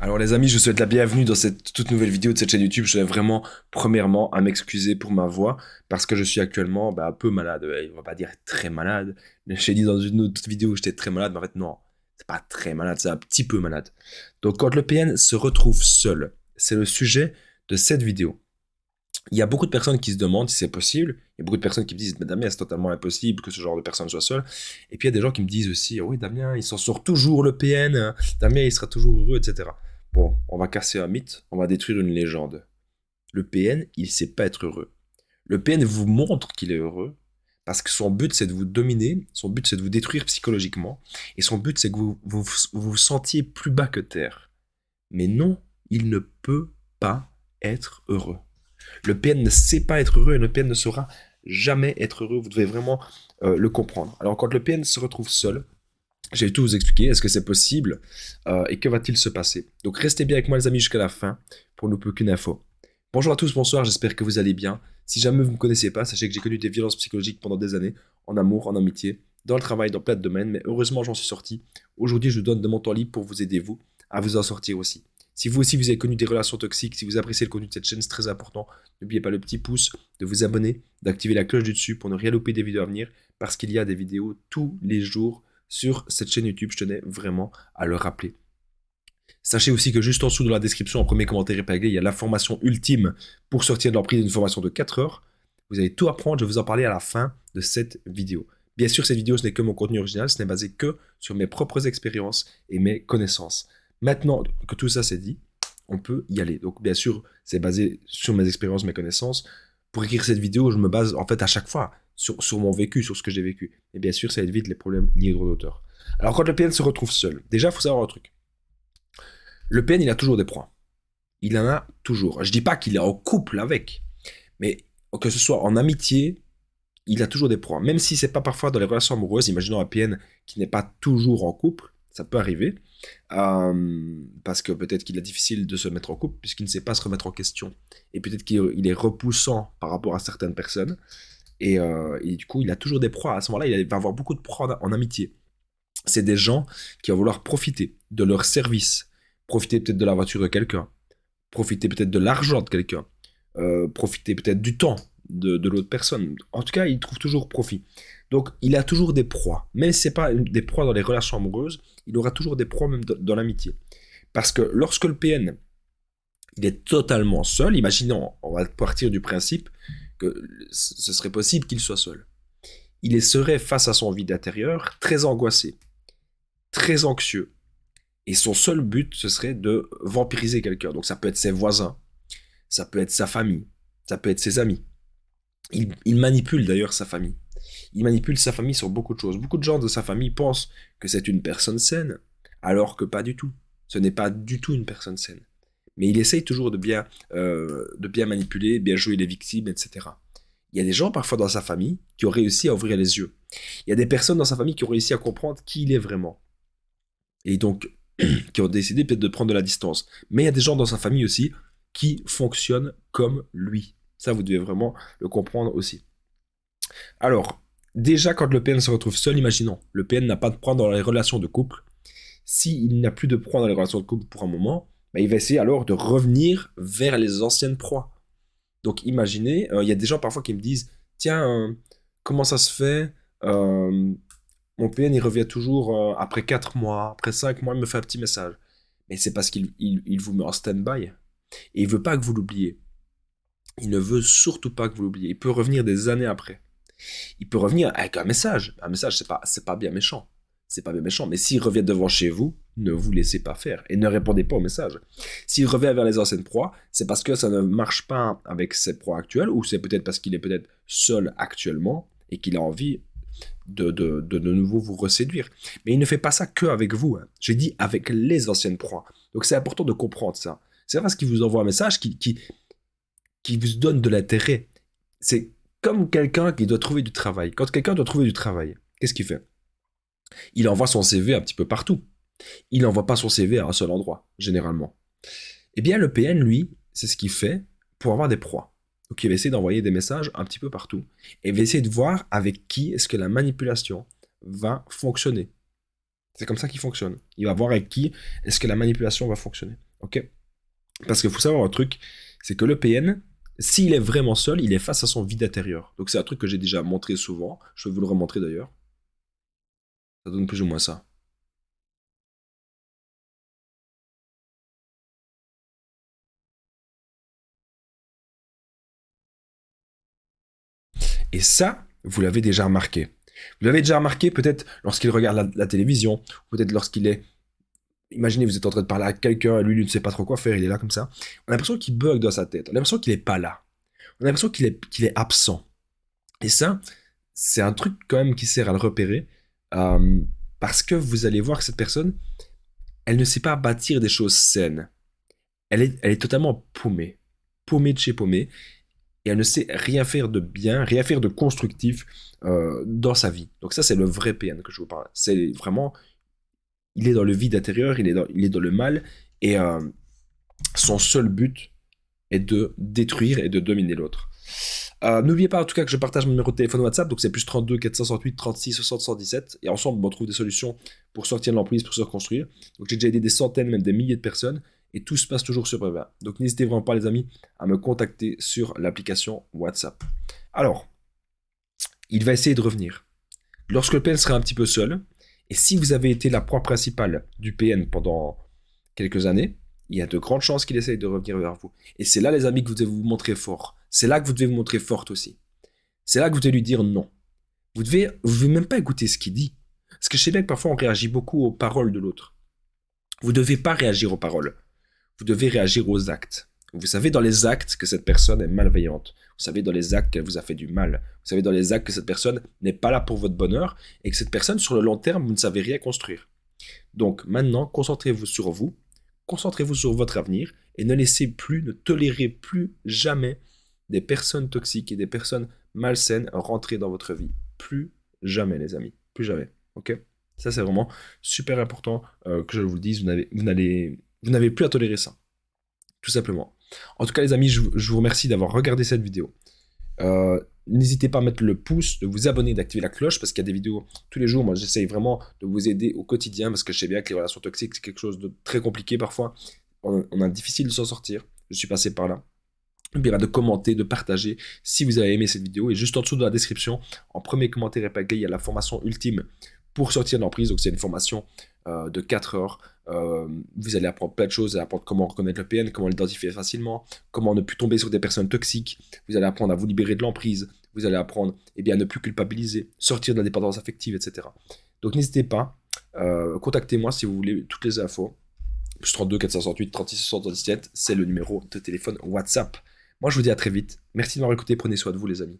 Alors les amis, je vous souhaite la bienvenue dans cette toute nouvelle vidéo de cette chaîne YouTube. Je tenais vraiment, premièrement, à m'excuser pour ma voix, parce que je suis actuellement un peu malade. Ouais, on va pas dire très malade. J'ai dit dans une autre vidéo que j'étais très malade, mais en fait non, c'est pas très malade, c'est un petit peu malade. Donc quand le PN se retrouve seul, c'est le sujet de cette vidéo. Il y a beaucoup de personnes qui se demandent si c'est possible. Il y a beaucoup de personnes qui me disent, mais Damien, c'est totalement impossible que ce genre de personne soit seule. Et puis il y a des gens qui me disent aussi, oui, Damien, il s'en sort toujours le PN, Damien, il sera toujours heureux, etc. Bon, on va casser un mythe, on va détruire une légende. Le PN, il sait pas être heureux. Le PN vous montre qu'il est heureux parce que son but, c'est de vous dominer, son but, c'est de vous détruire psychologiquement, et son but, c'est que vous sentiez plus bas que terre. Mais non, il ne peut pas être heureux. Le PN ne sait pas être heureux et le PN ne saura jamais être heureux. Vous devez vraiment le comprendre. Alors, quand le PN se retrouve seul, je vais tout vous expliquer. Est-ce que c'est possible et que va-t-il se passer? Donc, restez bien avec moi, les amis, jusqu'à la fin pour ne plus aucune info. Bonjour à tous, bonsoir, j'espère que vous allez bien. Si jamais vous ne me connaissez pas, sachez que j'ai connu des violences psychologiques pendant des années, en amour, en amitié, dans le travail, dans plein de domaines, mais heureusement, j'en suis sorti. Aujourd'hui, je vous donne de mon temps libre pour vous aider, vous, à vous en sortir aussi. Si vous aussi vous avez connu des relations toxiques, si vous appréciez le contenu de cette chaîne, c'est très important. N'oubliez pas le petit pouce, de vous abonner, d'activer la cloche du dessus pour ne rien louper des vidéos à venir, parce qu'il y a des vidéos tous les jours sur cette chaîne YouTube. Je tenais vraiment à le rappeler. Sachez aussi que juste en dessous de la description, en premier commentaire épinglé, il y a la formation ultime pour sortir de l'emprise d'une formation de 4 heures. Vous allez tout apprendre, je vais vous en parler à la fin de cette vidéo. Bien sûr, cette vidéo, ce n'est que mon contenu original, ce n'est basé que sur mes propres expériences et mes connaissances. Maintenant que tout ça c'est dit, on peut y aller. Donc bien sûr, c'est basé sur mes expériences, mes connaissances. Pour écrire cette vidéo, je me base en fait à chaque fois sur mon vécu, sur ce que j'ai vécu. Et bien sûr, ça évite les problèmes liés au droit d'auteur. Alors quand le PN se retrouve seul, déjà, il faut savoir un truc. Le PN, il a toujours des proies. Il en a toujours. Je dis pas qu'il est en couple avec, mais que ce soit en amitié, il a toujours des proies. Même si c'est pas parfois dans les relations amoureuses, imaginons un PN qui n'est pas toujours en couple, ça peut arriver, parce que peut-être qu'il est difficile de se mettre en couple puisqu'il ne sait pas se remettre en question. Et peut-être qu'il est repoussant par rapport à certaines personnes. Et du coup, il a toujours des proies. À ce moment-là, il va avoir beaucoup de proies en amitié. C'est des gens qui vont vouloir profiter de leur service, profiter peut-être de la voiture de quelqu'un, profiter peut-être de l'argent de quelqu'un, profiter peut-être du temps de l'autre personne. En tout cas, il trouve toujours profit. Donc, il a toujours des proies. Même si ce n'est pas des proies dans les relations amoureuses, il aura toujours des proies même dans l'amitié. Parce que lorsque le PN, il est totalement seul, imaginons, on va partir du principe que ce serait possible qu'il soit seul. Il serait face à son vide intérieur, très angoissé, très anxieux. Et son seul but, ce serait de vampiriser quelqu'un. Donc ça peut être ses voisins, ça peut être sa famille, ça peut être ses amis. Il manipule d'ailleurs sa famille. Il manipule sa famille sur beaucoup de choses. Beaucoup de gens de sa famille pensent que c'est une personne saine, alors que pas du tout. Ce n'est pas du tout une personne saine. Mais il essaye toujours de bien manipuler, bien jouer les victimes, etc. Il y a des gens parfois dans sa famille qui ont réussi à ouvrir les yeux. Il y a des personnes dans sa famille qui ont réussi à comprendre qui il est vraiment. Et donc, qui ont décidé peut-être de prendre de la distance. Mais il y a des gens dans sa famille aussi qui fonctionnent comme lui. Ça, vous devez vraiment le comprendre aussi. Alors, déjà, quand le PN se retrouve seul, imaginons, le PN n'a pas de proie dans les relations de couple. S'il n'a plus de proie dans les relations de couple pour un moment, bah, il va essayer alors de revenir vers les anciennes proies. Donc, imaginez, il y a des gens parfois qui me disent, tiens, comment ça se fait mon PN, il revient toujours après 4 mois, après 5 mois, il me fait un petit message. Mais c'est parce qu'il vous met en stand-by. Et il veut pas que vous l'oubliez. Il ne veut surtout pas que vous l'oubliez. Il peut revenir des années après. Il peut revenir avec un message. Un message, c'est pas bien méchant. C'est pas bien méchant. Mais s'il revient devant chez vous, ne vous laissez pas faire. Et ne répondez pas au message. S'il revient vers les anciennes proies, c'est parce que ça ne marche pas avec ses proies actuelles, ou c'est peut-être parce qu'il est peut-être seul actuellement et qu'il a envie de nouveau vous reséduire. Mais il ne fait pas ça que avec vous. Hein. J'ai dit avec les anciennes proies. Donc c'est important de comprendre ça. C'est parce qu'il vous envoie un message qui vous donne de l'intérêt. C'est comme quelqu'un qui doit trouver du travail. Quand quelqu'un doit trouver du travail, qu'est-ce qu'il fait? Il envoie son CV un petit peu partout. Il n'envoie pas son CV à un seul endroit, généralement. Eh bien, le PN, lui, c'est ce qu'il fait pour avoir des proies. Donc il va essayer d'envoyer des messages un petit peu partout. Et il va essayer de voir avec qui est-ce que la manipulation va fonctionner. C'est comme ça qu'il fonctionne. Il va voir avec qui est-ce que la manipulation va fonctionner. ok? Parce qu'il faut savoir un truc, c'est que le PN, s'il est vraiment seul, il est face à son vide intérieur. Donc c'est un truc que j'ai déjà montré souvent, je vais vous le remontrer d'ailleurs. Ça donne plus ou moins ça. Et ça, vous l'avez déjà remarqué. Vous l'avez déjà remarqué peut-être lorsqu'il regarde la télévision, peut-être lorsqu'il est... Imaginez, vous êtes en train de parler à quelqu'un, lui, il ne sait pas trop quoi faire, il est là comme ça. On a l'impression qu'il bug dans sa tête, on a l'impression qu'il n'est pas là. On a l'impression qu'il est absent. Et ça, c'est un truc quand même qui sert à le repérer, euh, parce que vous allez voir que cette personne, elle ne sait pas bâtir des choses saines. Elle est totalement paumée. Paumée de chez paumée. Et elle ne sait rien faire de bien, rien faire de constructif dans sa vie. Donc ça, c'est le vrai PN que je vous parle. C'est vraiment, il est dans le vide intérieur, il est dans le mal, et son seul but est de détruire et de dominer l'autre. N'oubliez pas en tout cas que je partage mon numéro de téléphone WhatsApp, donc c'est plus 32 468 36 60 117, et ensemble on trouve des solutions pour sortir de l'emprise, pour se reconstruire. Donc j'ai déjà aidé des centaines, même des milliers de personnes, et tout se passe toujours sur Preva. Donc n'hésitez vraiment pas les amis à me contacter sur l'application WhatsApp. Alors, il va essayer de revenir. Lorsque le PN sera un petit peu seul, et si vous avez été la proie principale du PN pendant quelques années, il y a de grandes chances qu'il essaye de revenir vers vous. Et c'est là, les amis, que vous devez vous montrer fort. C'est là que vous devez vous montrer forte aussi. C'est là que vous devez lui dire non. Vous devez même pas écouter ce qu'il dit. Parce que je sais bien que parfois on réagit beaucoup aux paroles de l'autre. Vous ne devez pas réagir aux paroles. Vous devez réagir aux actes. Vous savez dans les actes que cette personne est malveillante. Vous savez dans les actes qu'elle vous a fait du mal. Vous savez dans les actes que cette personne n'est pas là pour votre bonheur et que cette personne, sur le long terme, vous ne savez rien construire. Donc maintenant, concentrez-vous sur vous, concentrez-vous sur votre avenir et ne laissez plus, ne tolérez plus jamais des personnes toxiques et des personnes malsaines rentrer dans votre vie. Plus jamais, les amis. Plus jamais. Ok? Ça, c'est vraiment super important que je vous le dise. Vous n'avez plus à tolérer ça. Tout simplement. En tout cas, les amis, je vous remercie d'avoir regardé cette vidéo. N'hésitez pas à mettre le pouce, de vous abonner, d'activer la cloche parce qu'il y a des vidéos tous les jours. Moi, j'essaye vraiment de vous aider au quotidien parce que je sais bien que les relations toxiques, c'est quelque chose de très compliqué parfois. On a difficile de s'en sortir. Je suis passé par là. N'oubliez pas de commenter, de partager si vous avez aimé cette vidéo. Et juste en dessous de la description, en premier commentaire épinglé, il y a la formation ultime pour sortir de l'emprise. Donc, c'est une formation de 4 heures. Vous allez apprendre plein de choses. Vous allez apprendre comment reconnaître le PN, comment l'identifier facilement, comment ne plus tomber sur des personnes toxiques. Vous allez apprendre à vous libérer de l'emprise. Vous allez apprendre à ne plus culpabiliser, sortir de la dépendance affective, etc. Donc, n'hésitez pas. Contactez-moi si vous voulez toutes les infos. Plus 32 468 36 77, c'est le numéro de téléphone WhatsApp. Moi, je vous dis à très vite. Merci de m'avoir écouté. Prenez soin de vous, les amis.